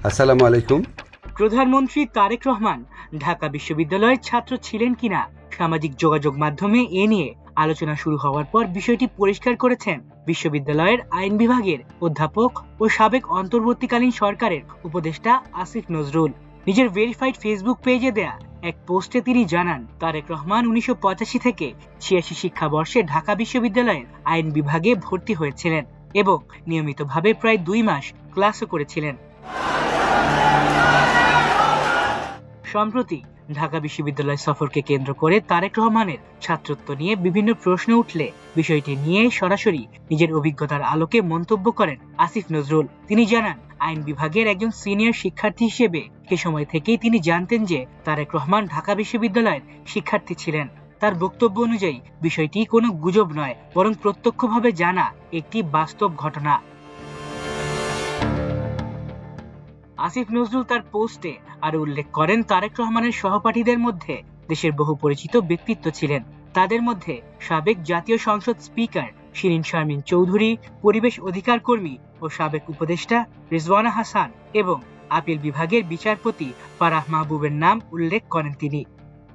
আসসালামু আলাইকুম। প্রধানমন্ত্রী তারেক রহমান ঢাকা বিশ্ববিদ্যালয়ের ছাত্র ছিলেন কিনা সামাজিক যোগাযোগ মাধ্যমে এ নিয়ে আলোচনা শুরু হওয়ার পর বিষয়টি পরিষ্কার করেছেন বিশ্ববিদ্যালয়ের আইন বিভাগের অধ্যাপক ও সাবেক অন্তর্বর্তীকালীন সরকারের উপদেষ্টা আসিফ নজরুল। নিজের ভেরিফাইড ফেসবুক পেজে দেয়া এক পোস্টে তিনি জানান, তারেক রহমান 1985 থেকে 86 শিক্ষাবর্ষে ঢাকা বিশ্ববিদ্যালয়ের আইন বিভাগে ভর্তি হয়েছিলেন এবং নিয়মিতভাবে প্রায় 2 মাস ক্লাসও করেছিলেন। সম্প্রতি ঢাকা বিশ্ববিদ্যালয় সফরকে কেন্দ্র করে তারেক রহমানের ছাত্রত্ব নিয়ে বিভিন্ন প্রশ্ন উঠলে বিষয়টি নিয়ে সরাসরি নিজের অভিজ্ঞতার আলোকে মন্তব্য করেন আসিফ নজরুল। তিনি জানান, আইন বিভাগের একজন সিনিয়র শিক্ষার্থী হিসেবে সে সময় থেকেই তিনি জানতেন যে তারেক রহমান ঢাকা বিশ্ববিদ্যালয়ের শিক্ষার্থী ছিলেন। তার বক্তব্য অনুযায়ী বিষয়টি কোনো গুজব নয়, বরং প্রত্যক্ষভাবে জানা একটি বাস্তব ঘটনা। আসিফ নজরুল তার পোস্টে আরো উল্লেখ করেন, তারেক রহমানের সহপাঠীদের মধ্যে দেশের বহু পরিচিত ব্যক্তিত্ব ছিলেন। তাদের মধ্যে সাবেক জাতীয় সংসদ স্পিকার শিরীন শারমিন চৌধুরী, পরিবেশ অধিকার কর্মী ও সাবেক উপদেষ্টা রিজওয়ানা হাসান এবং আপিল বিভাগের বিচারপতি ফারাহ মাহবুবের নাম উল্লেখ করেন তিনি।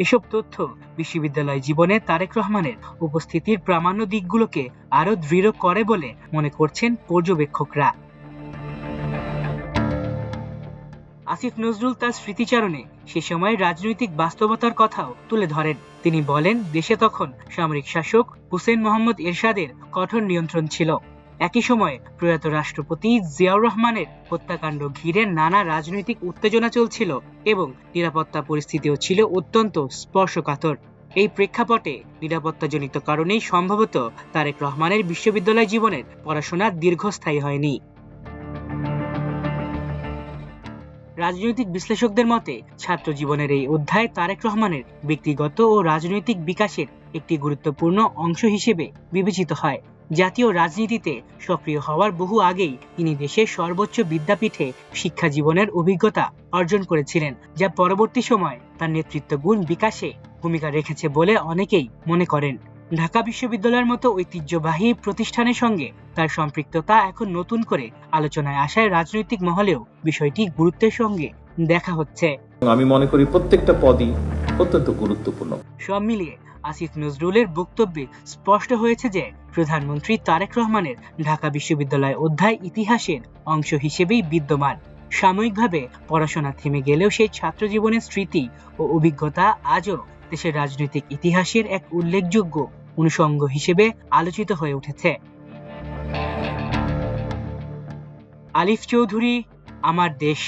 এসব তথ্য বিশ্ববিদ্যালয় জীবনে তারেক রহমানের উপস্থিতির প্রামাণ্য দিকগুলোকে আরো দৃঢ় করে বলে মনে করছেন পর্যবেক্ষকরা। আসিফ নজরুল তার স্মৃতিচারণে সে সময় রাজনৈতিক বাস্তবতার কথাও তুলে ধরেন। তিনি বলেন, দেশে তখন সামরিক শাসক হুসেইন মোহাম্মদ এরশাদের কঠোর নিয়ন্ত্রণ ছিল। একই সময়ে প্রয়াত রাষ্ট্রপতি জিয়াউর রহমানের হত্যাকাণ্ড ঘিরে নানা রাজনৈতিক উত্তেজনা চলছিল এবং নিরাপত্তা পরিস্থিতিও ছিল অত্যন্ত স্পর্শকাতর। এই প্রেক্ষাপটে নিরাপত্তাজনিত কারণেই সম্ভবত তারেক রহমানের বিশ্ববিদ্যালয় জীবনের পড়াশোনা দীর্ঘস্থায়ী হয়নি। রাজনৈতিক বিশ্লেষকদের মতে, ছাত্র জীবনের এই অধ্যায় তারেক রহমানের ব্যক্তিগত ও রাজনৈতিক বিকাশের একটি গুরুত্বপূর্ণ অংশ হিসেবে বিবেচিত হয়। জাতীয় রাজনীতিতে সক্রিয় হওয়ার বহু আগেই তিনি দেশের সর্বোচ্চ বিদ্যাপীঠে শিক্ষা জীবনের অভিজ্ঞতা অর্জন করেছিলেন, যা পরবর্তী সময়ে তার নেতৃত্ব গুণ বিকাশে ভূমিকা রেখেছে বলে অনেকেই মনে করেন। ঢাকা বিশ্ববিদ্যালয়ের মতো ঐতিহ্যবাহী প্রতিষ্ঠানের সঙ্গে তার সম্পৃক্ততা এখন নতুন করে আলোচনায় আসায় রাজনৈতিক মহলেও বিষয়টি গুরুত্বের সঙ্গে দেখা হচ্ছে। আমি মনে করি প্রত্যেকটা পদই অত্যন্ত গুরুত্বপূর্ণ। সব মিলিয়ে আসিফ নজরুলের বক্তব্যে স্পষ্ট হয়েছে যে প্রধানমন্ত্রী তারেক রহমানের ঢাকা বিশ্ববিদ্যালয় অধ্যায় ইতিহাসের অংশ হিসেবেই বিদ্যমান। সাময়িকভাবে পড়াশোনা থেমে গেলেও সেই ছাত্র জীবনের স্মৃতি ও অভিজ্ঞতা আজও দেশের রাজনৈতিক ইতিহাসের এক উল্লেখযোগ্য অনুষঙ্গ হিসেবে আলোচিত হয়ে উঠেছে। আলিফ চৌধুরী, আমার দেশ।